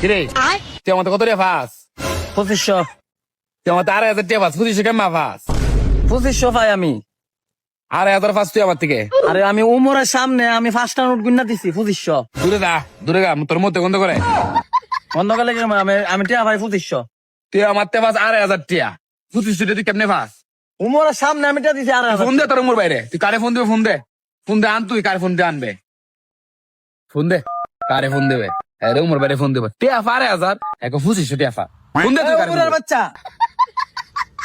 কিরে তুই আমাদের কত রে ফাস 2500 তুই আমাদের 2,500 টাকা ফাস 2500 কেমন ফাস 2500 পাই আমি। 2,500 ফাস তুই আমার থেকে আরে আমি উমরের সামনে আমি 5টা নোট গুন্না দিছি 2500 দূরে গা তোর মধ্যে গন্ধ করে বন্ধ করলে কি আমি টিয়া ভাই 2500 তুই আমার তে ফাস 2,500 টাকা 2500 টাকা তুই কেমনে ফাস উমরের সামনে আমি টিয়া দিছি আর ফোন দে তোর উমর বাইরে তুই কারে ফোন দিবে ফোন দে আন তুই কারে ফোন দিয়ে আনবে ফোন দে কারে ফোন দেবে আরে উমর বাইরে ফোন দেবে টিয়া 2,500 এখন 2500 টাকা ফা ফোন দে তুই কারে ফোন উমরের বাচ্চা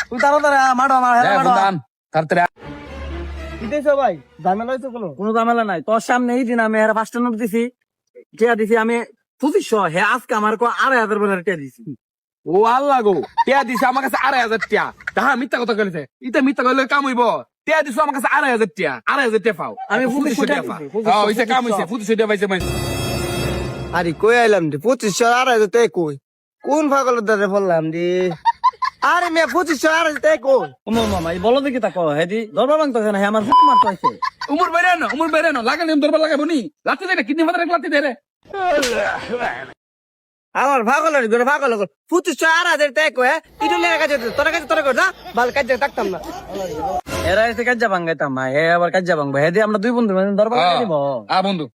তুই তাড়াতাড়ি মারো আমার দে ফোন দান তাড়াতাড়ি দিতেছো ভাই ঝামেলা হইছে কোনো ঝামেলা নাই তোর সামনে এই দিন আমি আর 5টা নোট দিছি টিয়া দিছি আমি 2500 হে আজকে আমার কো 2,500 বলে টিয়া দিছি। ও আল্লাহ গো টিয়া দিছে আমার কাছে 2,500 টাকা তাহা মিথ্যা কথা কইছে ইটা মিথ্যা কইলে কাম হইব টিয়া দিছো আমার কাছে 2,500 টাকা 2,500 টাকা পাও আমি 2500 টাকা পাও 2500 হ্যাঁ হইছে কাম হইছে 2500 টাকা পাইছে মাই আরে কই আইলাম রে 2500 2,500 টাকা কই কোন পাগলের দ্বারে বললাম রে আরে মে 2500 2,500 টাকা কই মামা এই বলো দেখি তাকো হেদি দরবার ভাঙতেছে না হে আমার হুকুম মারতে হইছে। উমর বাইরে না লাগালে দরবার লাগাবো নি লাঠি দে কিডনি ফাটার লাঠি দে রে আমার পাগলের ঘরে পাগল 2500 2,500 টাকা কই ইটো লেখা কাছে তোর কাছে না ভাল কাজে থাকতাম না এরা এসে কাজ্জা ভাঙাইতাম না হে আবার কাজ্জা ভাঙবো হেদি আমরা দুই বন্ধু মানে দরবার লাগাই দিব আ বন্ধু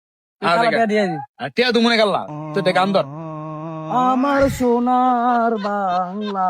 টিয়া দিয়ে দি আর টিয়া দু মনে গেল তুই দেখ আন্দর আমার সোনার বাংলা